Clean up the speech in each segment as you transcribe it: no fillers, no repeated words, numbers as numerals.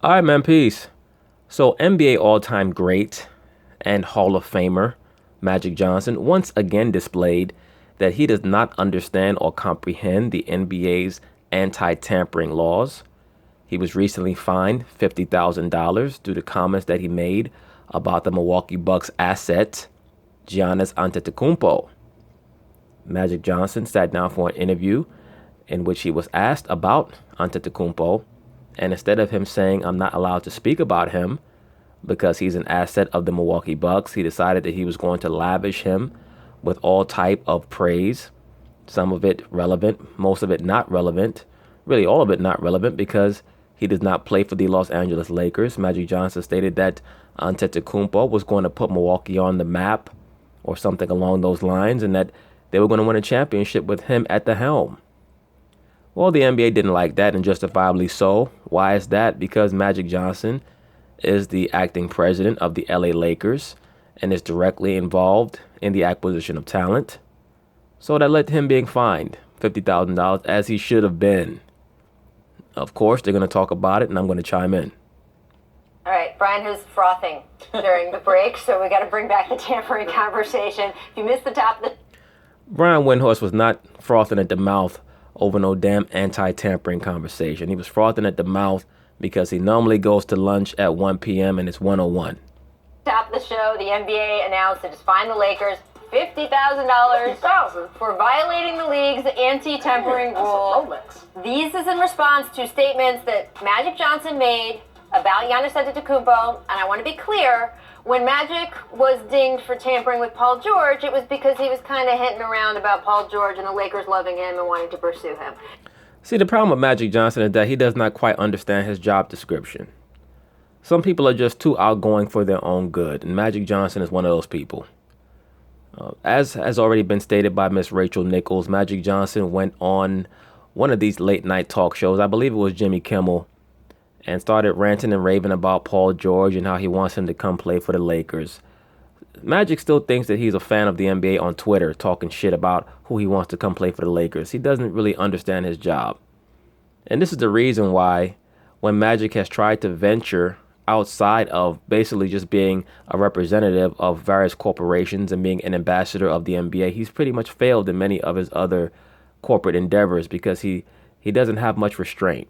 All right, man, peace. So, NBA all-time great and Hall of Famer Magic Johnson once again displayed that he does not understand or comprehend the NBA's anti-tampering laws. He was recently fined $50,000 due to comments that he made about the Milwaukee Bucks asset, Giannis Antetokounmpo. Magic Johnson sat down for an interview in which he was asked about Antetokounmpo, and instead of him saying, "I'm not allowed to speak about him because he's an asset of the Milwaukee Bucks," he decided that he was going to lavish him with all type of praise, some of it relevant, most of it not relevant, really all of it not relevant because he does not play for the Los Angeles Lakers. Magic Johnson stated that Antetokounmpo was going to put Milwaukee on the map or something along those lines, and that they were going to win a championship with him at the helm. Well, the NBA didn't like that, and justifiably so. Why is that? Because Magic Johnson is the acting president of the LA Lakers and is directly involved in the acquisition of talent. So that led to him being fined $50,000, as he should have been. Of course, they're going to talk about it, and I'm going to chime in. All right, Brian was frothing during the break, so we got to bring back the tampering conversation. If you missed the top of the... Brian Windhorst was not frothing at the mouth over no damn anti-tampering conversation. He was frothing at the mouth because he normally goes to lunch at 1 p.m. and it's 1:01. Top of the show, the NBA announced it has fined the Lakers $50,000 for violating the league's anti-tampering rule. These is in response to statements that Magic Johnson made about Giannis Antetokounmpo, and I want to be clear, when Magic was dinged for tampering with Paul George, it was because he was kind of hinting around about Paul George and the Lakers loving him and wanting to pursue him. See, the problem with Magic Johnson is that he does not quite understand his job description. Some people are just too outgoing for their own good, and Magic Johnson is one of those people. As has already been stated by Miss Rachel Nichols, Magic Johnson went on one of these late night talk shows, I believe it was Jimmy Kimmel, and started ranting and raving about Paul George and how he wants him to come play for the Lakers. Magic still thinks that he's a fan of the NBA on Twitter, talking shit about who he wants to come play for the Lakers. He doesn't really understand his job. And this is the reason why when Magic has tried to venture outside of basically just being a representative of various corporations and being an ambassador of the NBA, he's pretty much failed in many of his other corporate endeavors because he doesn't have much restraint.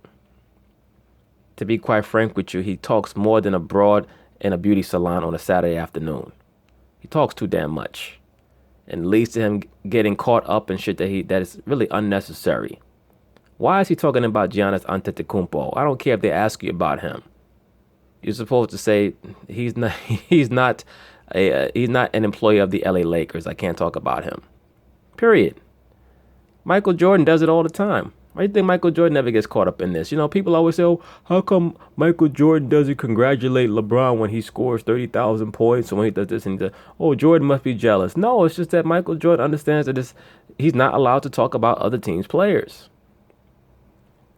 To be quite frank with you, he talks more than a broad in a beauty salon on a Saturday afternoon. He talks too damn much, and leads to him getting caught up in shit that is really unnecessary. Why is he talking about Giannis Antetokounmpo? I don't care if they ask you about him. You're supposed to say he's not an employee of the LA Lakers. I can't talk about him. Period. Michael Jordan does it all the time. Why do you think Michael Jordan never gets caught up in this? You know, people always say, "Oh, how come Michael Jordan doesn't congratulate LeBron when he scores 30,000 points and when he does this and that? Oh, Jordan must be jealous." No, it's just that Michael Jordan understands that he's not allowed to talk about other teams' players.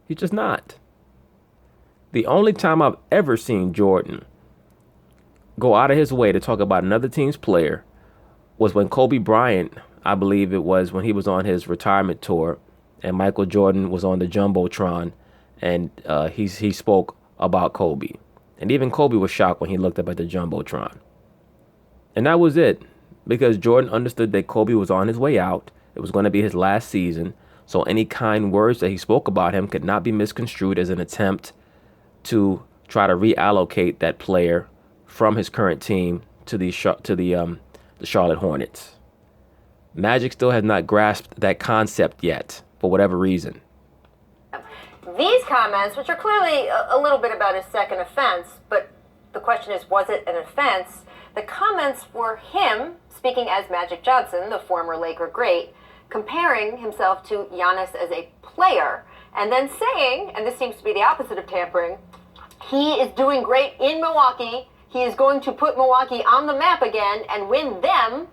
He's just not. The only time I've ever seen Jordan go out of his way to talk about another team's player was when Kobe Bryant, I believe it was when he was on his retirement tour, and Michael Jordan was on the Jumbotron, and he spoke about Kobe. And even Kobe was shocked when he looked up at the Jumbotron. And that was it, because Jordan understood that Kobe was on his way out. It was going to be his last season, so any kind words that he spoke about him could not be misconstrued as an attempt to try to reallocate that player from his current team to the Charlotte Hornets. Magic still has not grasped that concept yet, for whatever reason. These comments, which are clearly a little bit about his second offense, but the question is, was it an offense? The comments were him speaking as Magic Johnson, the former Laker great, comparing himself to Giannis as a player, and then saying, and this seems to be the opposite of tampering, he is doing great in Milwaukee. He is going to put Milwaukee on the map again and win them,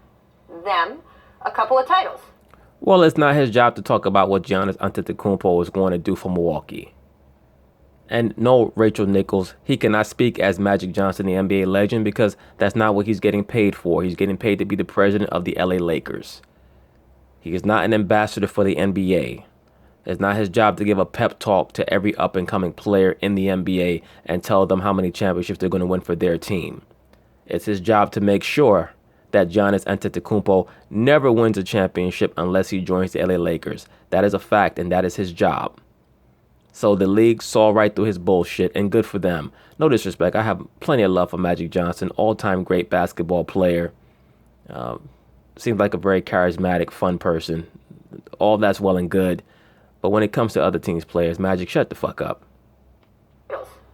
a couple of titles. Well, it's not his job to talk about what Giannis Antetokounmpo is going to do for Milwaukee. And no, Rachel Nichols, he cannot speak as Magic Johnson, the NBA legend, because that's not what he's getting paid for. He's getting paid to be the president of the LA Lakers. He is not an ambassador for the NBA. It's not his job to give a pep talk to every up-and-coming player in the NBA and tell them how many championships they're going to win for their team. It's his job to make sure that Giannis Antetokounmpo never wins a championship unless he joins the LA Lakers. That is a fact, and that is his job. So the league saw right through his bullshit, and good for them. No disrespect. I have plenty of love for Magic Johnson, all-time great basketball player. Seems like a very charismatic, fun person. All that's well and good. But when it comes to other teams' players, Magic, shut the fuck up.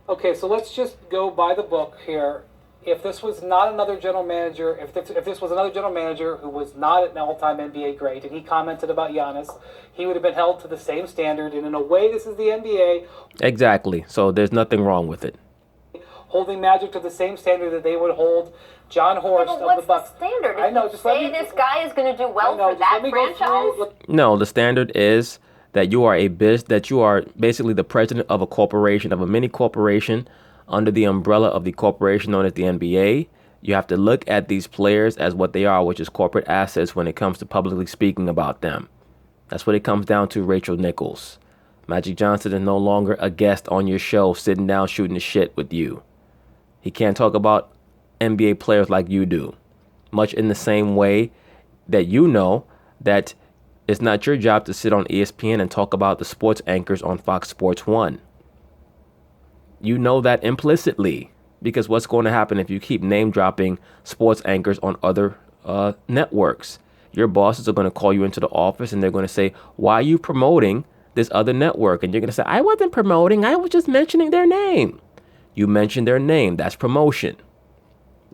Okay, so let's just go by the book here. If this was not another general manager, if this was another general manager who was not an all-time NBA great, and he commented about Giannis, he would have been held to the same standard. And in a way, this is the NBA. Exactly. So there's nothing wrong with it. Holding Magic to the same standard that they would hold John Horst of the Bucks. What's the standard? I know. Just say this guy is going to do well for that franchise. No, the standard is that you are basically the president of a corporation, of a mini corporation, under the umbrella of the corporation known as the NBA. You have to look at these players as what they are, which is corporate assets when it comes to publicly speaking about them. That's what it comes down to, Rachel Nichols. Magic Johnson is no longer a guest on your show sitting down shooting the shit with you. He can't talk about NBA players like you do. Much in the same way that you know that it's not your job to sit on ESPN and talk about the sports anchors on Fox Sports 1. You know that implicitly, because what's going to happen if you keep name dropping sports anchors on other networks? Your bosses are going to call you into the office and they're going to say, why are you promoting this other network? And you're going to say, I wasn't promoting. I was just mentioning their name. You mentioned their name. That's promotion.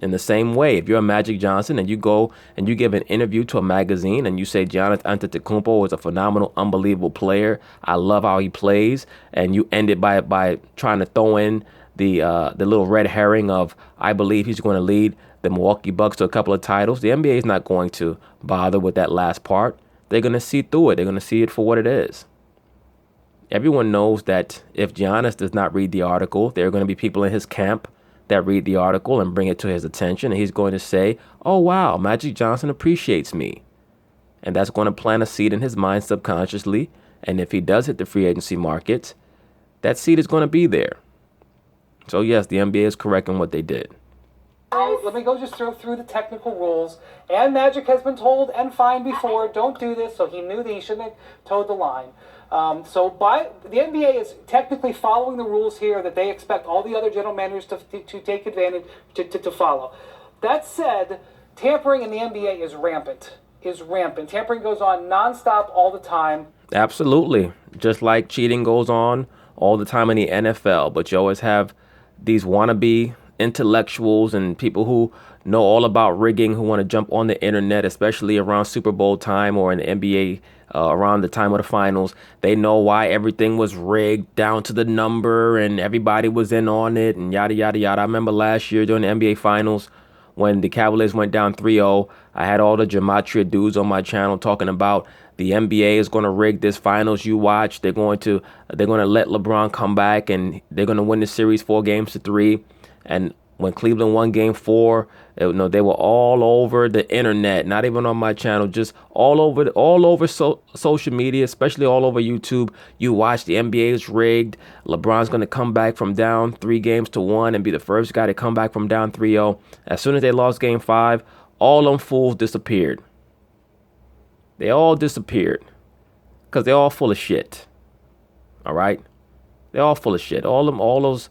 In the same way, if you're a Magic Johnson and you go and you give an interview to a magazine and you say Giannis Antetokounmpo is a phenomenal, unbelievable player, I love how he plays, and you end it by trying to throw in the little red herring of I believe he's going to lead the Milwaukee Bucks to a couple of titles, the NBA is not going to bother with that last part. They're going to see through it. They're going to see it for what it is. Everyone knows that if Giannis does not read the article, there are going to be people in his camp that read the article and bring it to his attention, and he's going to say, oh wow, Magic Johnson appreciates me. And that's going to plant a seed in his mind subconsciously, and if he does hit the free agency market, that seed is going to be there. So yes, the NBA is correct in what they did. Let me go just through the technical rules. And Magic has been told and fined before, don't do this, so he knew that he shouldn't have towed the line. So the NBA is technically following the rules here that they expect all the other general managers to take advantage, to follow. That said, tampering in the NBA is rampant. Tampering goes on nonstop all the time. Absolutely. Just like cheating goes on all the time in the NFL. But you always have these wannabe intellectuals and people who know all about rigging who want to jump on the internet, especially around Super Bowl time or in the NBA around the time of the finals. They know why everything was rigged down to the number and everybody was in on it and yada, yada, yada. I remember last year during the NBA finals when the Cavaliers went down 3-0, I had all the Gematria dudes on my channel talking about the NBA is going to rig this finals you watch. They're going to let LeBron come back and they're going to win the series 4-3. And when Cleveland won game 4, they were all over the internet, not even on my channel, just all over social media, especially all over YouTube. You watch the NBA is rigged. LeBron's going to come back from down 3-1 and be the first guy to come back from down 3-0. As soon as they lost game 5, all them fools disappeared. They all disappeared because they're all full of shit. All right? They're all full of shit. All those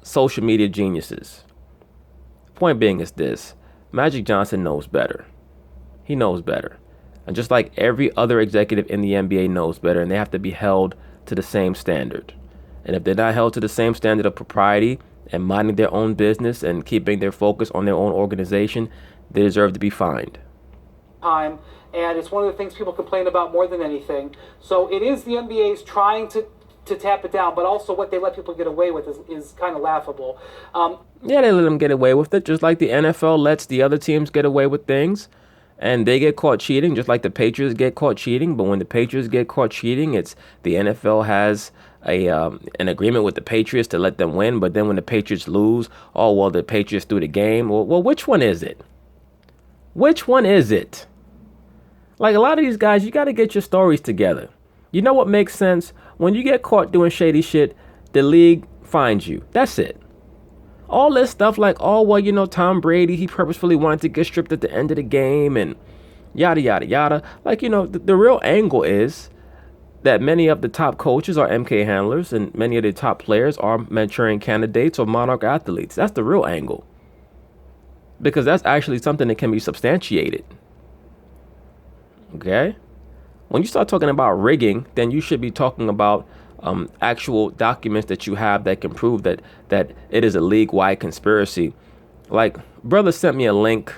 social media geniuses. Point being is this: Magic Johnson knows better. He knows better. And just like every other executive in the NBA knows better, and they have to be held to the same standard. And if they're not held to the same standard of propriety and minding their own business and keeping their focus on their own organization, they deserve to be fined. Time, and it's one of the things people complain about more than anything. So it is the NBA's trying to tap it down, but also what they let people get away with is kind of laughable. Yeah, they let them get away with it, just like the NFL lets the other teams get away with things, and they get caught cheating, just like the Patriots get caught cheating. But when the Patriots get caught cheating, it's the NFL has an agreement with the Patriots to let them win. But then when the Patriots lose, oh, well, the Patriots threw the game. Well, which one is it? Which one is it? Like, a lot of these guys, you got to get your stories together. You know what makes sense? When you get caught doing shady shit, the league finds you. That's it. All this stuff like, oh, well, Tom Brady, he purposefully wanted to get stripped at the end of the game and yada, yada, yada. Like, the real angle is that many of the top coaches are MK handlers and many of the top players are Manchurian candidates or monarch athletes. That's the real angle. Because that's actually something that can be substantiated. Okay? When you start talking about rigging, then you should be talking about actual documents that you have that can prove that it is a league-wide conspiracy. Like, brother sent me a link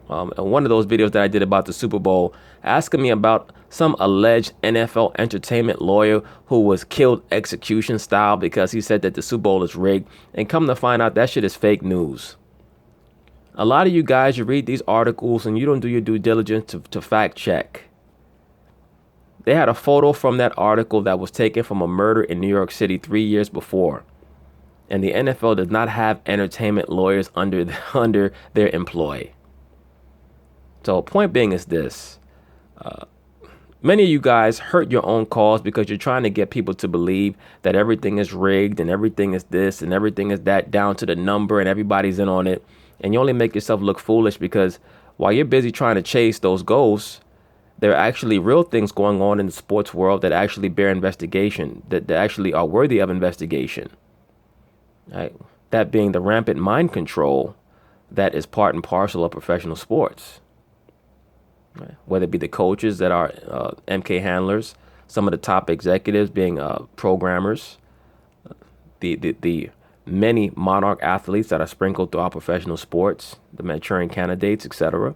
in one of those videos that I did about the Super Bowl, asking me about some alleged NFL entertainment lawyer who was killed execution style because he said that the Super Bowl is rigged. And come to find out, that shit is fake news. A lot of you guys, you read these articles and you don't do your due diligence to fact check. They had a photo from that article that was taken from a murder in New York City 3 years before. And the NFL does not have entertainment lawyers under their employ. So point being is this. Many of you guys hurt your own cause because you're trying to get people to believe that everything is rigged and everything is this and everything is that down to the number and everybody's in on it. And you only make yourself look foolish because while you're busy trying to chase those goals, there are actually real things going on in the sports world that actually bear investigation, that actually are worthy of investigation. Right? That being the rampant mind control that is part and parcel of professional sports. Right? Whether it be the coaches that are MK handlers, some of the top executives being programmers, the many monarch athletes that are sprinkled throughout professional sports, the Manchurian candidates, etc.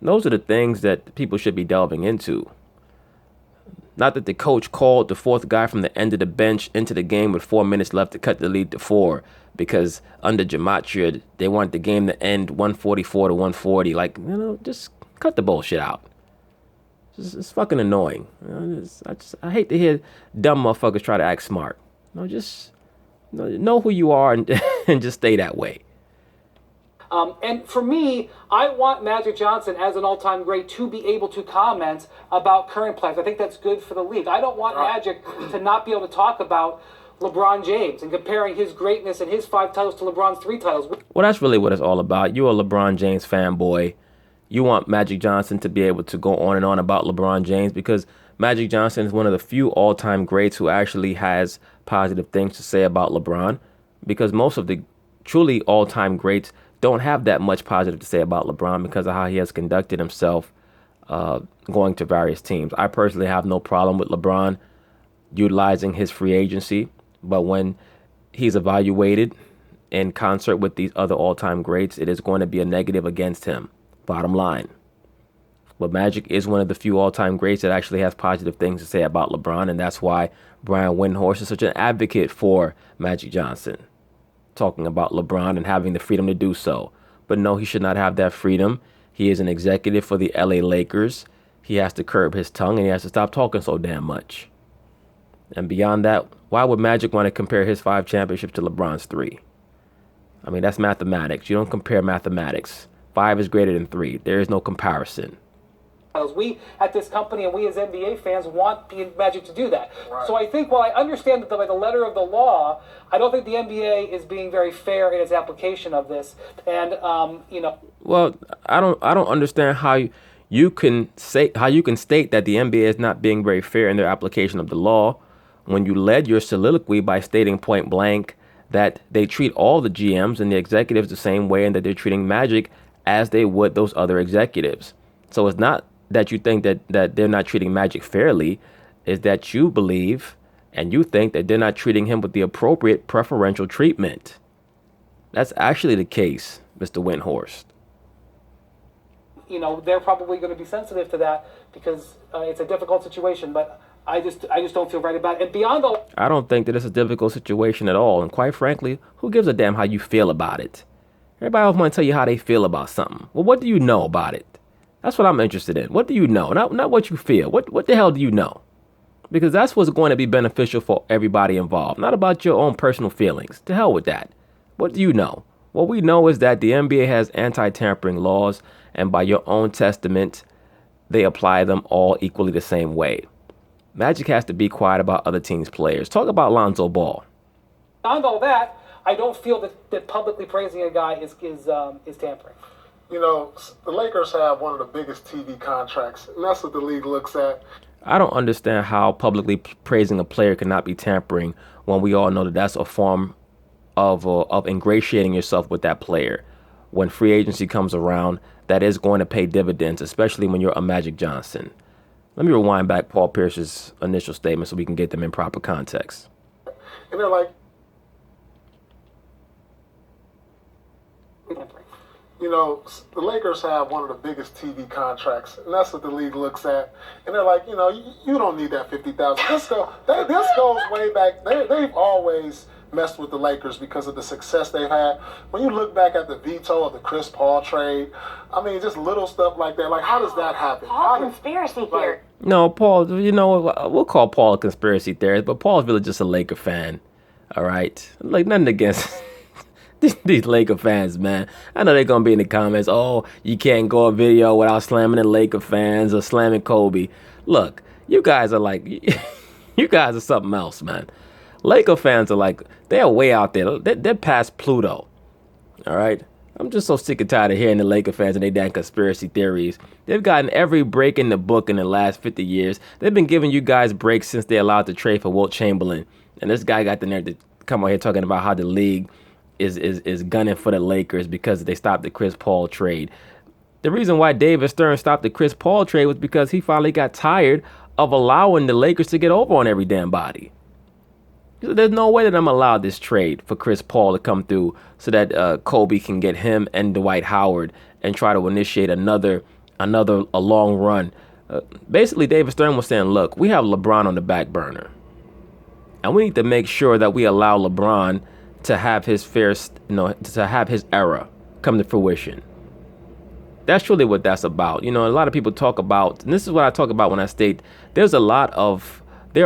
Those are the things that people should be delving into. Not that the coach called the fourth guy from the end of the bench into the game with 4 minutes left to cut the lead to 4 because under gematria, they want the game to end 144 to 140. Like, just cut the bullshit out. It's fucking annoying. I hate to hear dumb motherfuckers try to act smart. Just know who you are and, and just stay that way. And for me, I want Magic Johnson as an all-time great to be able to comment about current players. I think that's good for the league. I don't want Magic to not be able to talk about LeBron James and comparing his greatness and his 5 titles to LeBron's 3 titles. Well, that's really what it's all about. You're a LeBron James fanboy. You want Magic Johnson to be able to go on and on about LeBron James because Magic Johnson is one of the few all-time greats who actually has positive things to say about LeBron, because most of the truly all-time greats don't have that much positive to say about LeBron because of how he has conducted himself going to various teams. I personally have no problem with LeBron utilizing his free agency, but when he's evaluated in concert with these other all-time greats, it is going to be a negative against him. Bottom line. But Magic is one of the few all-time greats that actually has positive things to say about LeBron, and that's why Brian Windhorst is such an advocate for Magic Johnson, talking about LeBron and having the freedom to do so. But no, he should not have that freedom. He is an executive for the LA Lakers. He has to curb his tongue and he has to stop talking so damn much. And beyond that, why would Magic want to compare his 5 championships to LeBron's 3? I mean, that's mathematics. You don't compare mathematics. 5 is greater than 3. There is no comparison. We at this company and we as NBA fans want the Magic to do that. Right. So I think while I understand that by the letter of the law, I don't think the NBA is being very fair in its application of this. And Well, I don't understand how you can state that the NBA is not being very fair in their application of the law when you led your soliloquy by stating point blank that they treat all the GMs and the executives the same way and that they're treating Magic as they would those other executives. So it's not that you think that they're not treating Magic fairly, is that you believe and you think that they're not treating him with the appropriate preferential treatment. That's actually the case, Mr. Windhorst. They're probably going to be sensitive to that because it's a difficult situation, but I just don't feel right about it. And beyond all, I don't think that it's a difficult situation at all. And quite frankly, who gives a damn how you feel about it? Everybody else want to tell you how they feel about something. Well, what do you know about it? That's what I'm interested in. What do you know? Not what you feel. What the hell do you know? Because that's what's going to be beneficial for everybody involved. Not about your own personal feelings. To hell with that. What do you know? What we know is that the NBA has anti-tampering laws, and by your own testament, they apply them all equally the same way. Magic has to be quiet about other teams' players. Talk about Lonzo Ball. Beyond all that, I don't feel that publicly praising a guy is tampering. You know, the Lakers have one of the biggest TV contracts, and that's what the league looks at. I don't understand how publicly praising a player cannot be tampering when we all know that that's a form of ingratiating yourself with that player. When free agency comes around, that is going to pay dividends, especially when you're a Magic Johnson. Let me rewind back Paul Pierce's initial statement so we can get them in proper context. And they're like, you know, the Lakers have one of the biggest TV contracts, and that's what the league looks at. And they're like, you know, you don't need that $50,000. This goes way back. They've always messed with the Lakers because of the success they've had. When you look back at the veto of the Chris Paul trade, I mean, just little stuff like that. Like, how does that happen? Conspiracy theory. No, Paul, you know, we'll call Paul a conspiracy theorist, but Paul's really just a Laker fan. All right? Like, nothing against these Laker fans, man. I know they're going to be in the comments, oh, you can't go a video without slamming the Laker fans or slamming Kobe. Look, you guys are like, you guys are something else, man. Laker fans are like, they're way out there. They're past Pluto. All right? I'm just so sick and tired of hearing the Laker fans and they damn conspiracy theories. They've gotten every break in the book in the last 50 years. They've been giving you guys breaks since they allowed the trade for Wilt Chamberlain. And this guy got the nerve to come out here talking about how the league is gunning for the Lakers because they stopped the Chris Paul trade. The reason why David Stern stopped the Chris Paul trade was because he finally got tired of allowing the Lakers to get over on every damn body. There's no way that I'm allowed this trade for Chris Paul to come through so that Kobe can get him and Dwight Howard and try to initiate a long run. Basically, David Stern was saying, look, we have LeBron on the back burner. And we need to make sure that we allow LeBron to have his to have his era come to fruition. That's really what that's about. You know, a lot of people talk about, and this is what I talk about when I state there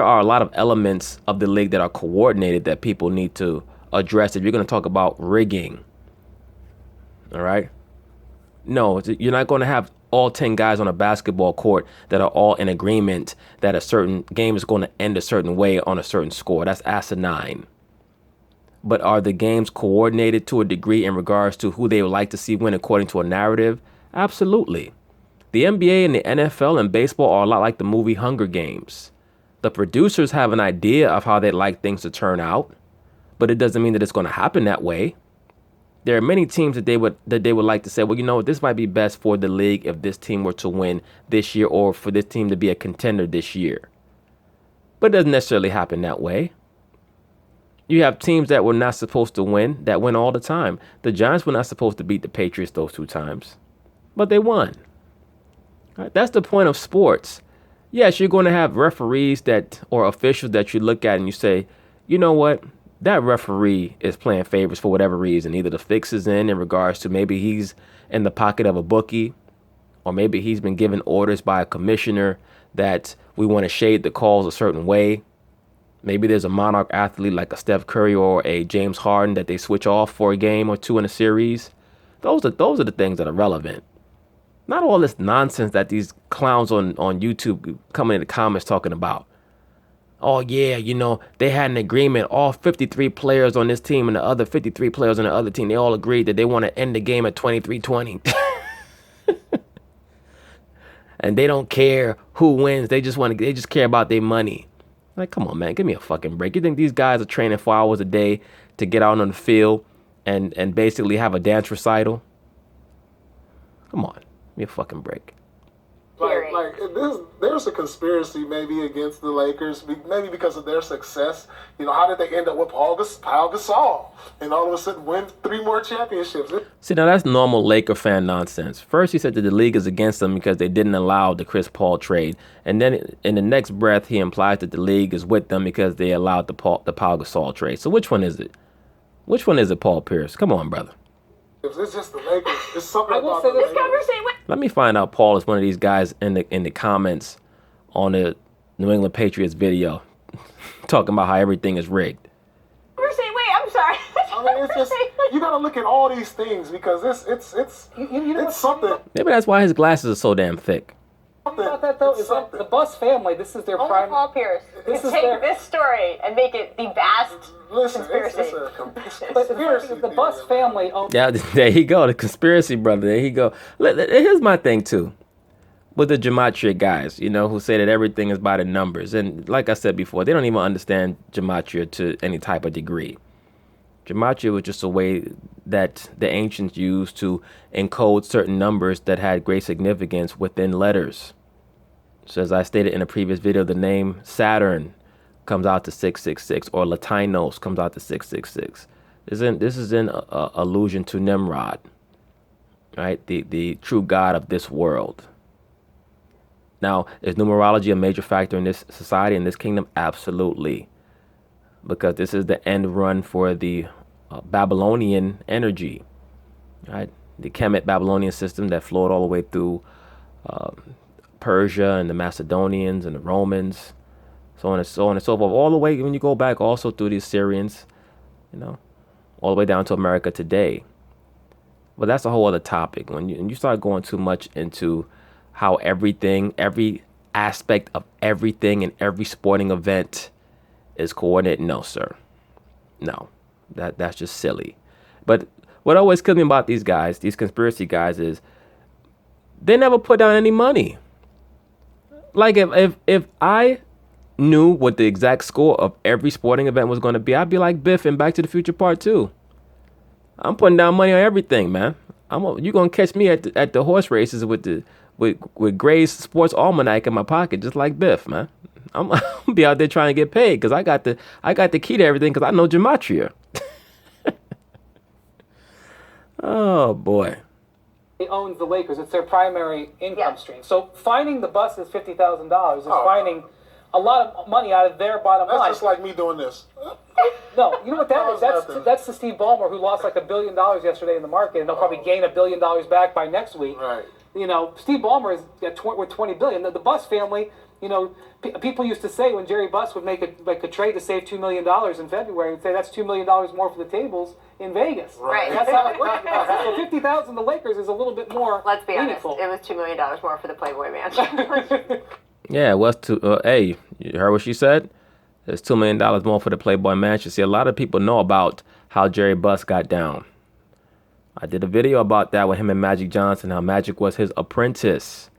are a lot of elements of the league that are coordinated that people need to address if you're going to talk about rigging. All right? No, you're not going to have all 10 guys on a basketball court that are all in agreement that a certain game is going to end a certain way on a certain score. That's asinine. But are the games coordinated to a degree in regards to who they would like to see win according to a narrative? Absolutely. The NBA and the NFL and baseball are a lot like the movie Hunger Games. The producers have an idea of how they'd like things to turn out, but it doesn't mean that it's going to happen that way. There are many teams that they would like to say, well, you know, this might be best for the league if this team were to win this year or for this team to be a contender this year. But it doesn't necessarily happen that way. You have teams that were not supposed to win that win all the time. The Giants were not supposed to beat the Patriots those 2 times, but they won. Right? That's the point of sports. Yes, you're going to have referees or officials that you look at and you say, you know what? That referee is playing favorites for whatever reason. Either the fix is in regards to maybe he's in the pocket of a bookie, or maybe he's been given orders by a commissioner that we want to shade the calls a certain way. Maybe there's a monarch athlete like a Steph Curry or a James Harden that they switch off for a game or 2 in a series. Those are the things that are relevant. Not all this nonsense that these clowns on YouTube coming in the comments talking about. Oh, yeah, you know, they had an agreement. All 53 players on this team and the other 53 players on the other team, they all agreed that they want to end the game at 23-20. And they don't care who wins. They just care about their money. Like, come on, man, give me a fucking break. You think these guys are training 4 hours a day to get out on the field and basically have a dance recital? Come on, give me a fucking break. There's a conspiracy maybe against the Lakers, maybe because of their success. You know, how did they end up with Paul Gasol and all of a sudden win 3 more championships? See, now that's normal Laker fan nonsense. First, he said that the league is against them because they didn't allow the Chris Paul trade. And then in the next breath, he implies that the league is with them because they allowed the Paul Gasol trade. So which one is it? Which one is it, Paul Pierce? Come on, brother. It's just the Lakers. It's something I will about say the this Lakers. Let me find out Paul is one of these guys in the comments on the New England Patriots video talking about how everything is rigged. Wait, I'm sorry. I mean, it's just, you got to look at all these things because it's something. Maybe that's why his glasses are so damn thick. About that though is like the Bus family. This is their Only prime. Paul Pierce This could is take their- this story and make it the vast Listen, conspiracy. it's a But the thing conspiracy. is, the Bus family owns. Yeah, there you go. The conspiracy, brother. There you go. Here's my thing, too. With the gematria guys, who say that everything is by the numbers. And like I said before, they don't even understand gematria to any type of degree. Gematria was just a way that the ancients used to encode certain numbers that had great significance within letters. So as I stated in a previous video, the name Saturn comes out to 666, or Latinos comes out to 666. This is in allusion to Nimrod, right? The true god of this world. Now, is numerology a major factor in this society, in this kingdom? Absolutely. Because this is the end run for the Babylonian energy, right? The Kemet Babylonian system that flowed all the way through Persia and the Macedonians and the Romans, so on and so on and so forth. All the way, when you go back also through the Assyrians, all the way down to America today. But that's a whole other topic. When you start going too much into how every aspect of everything in every sporting event is coordinated, no, sir. No, that's just silly. But what always kills me about these guys, these conspiracy guys, is they never put down any money. Like if I knew what the exact score of every sporting event was going to be, I'd be like Biff in Back to the Future Part 2. I'm putting down money on everything, man. You're going to catch me at the horse races with Gray's Sports Almanac in my pocket, just like Biff, man. I'm gonna be out there trying to get paid because I got the key to everything because I know gematria. Oh boy. He owns the Lakers. It's their primary income Yeah. stream. So finding the Bus is $50,000 is finding a lot of money out of their bottom That's line. just like me doing this. No, you know what that is? nothing. That's the Steve Ballmer who lost like $1 billion yesterday in the market, and they'll probably gain $1 billion back by next week. Right. Steve Ballmer is with $20 billion. The Bus family, people used to say when Jerry Buss would make a trade to save $2 million in February, and say that's $2 million more for the tables in Vegas. Right. That's how it works. So $50,000 the Lakers is a little bit more. Let's be meaningful. honest, it was $2 million more for the Playboy Mansion. Yeah, it was hey, you heard what she said? There's $2 million more for the Playboy Mansion. See, a lot of people know about how Jerry Buss got down. I did a video about that with him and Magic Johnson, how Magic was his apprentice.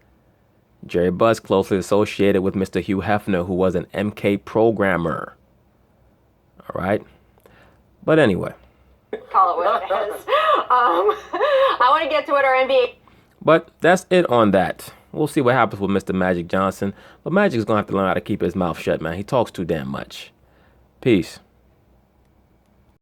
Jerry Buss closely associated with Mr. Hugh Hefner, who was an MK programmer. All right? But anyway. Call it what it is. I want to get to what our NBA. But that's it on that. We'll see what happens with Mr. Magic Johnson. But Magic's going to have to learn how to keep his mouth shut, man. He talks too damn much. Peace.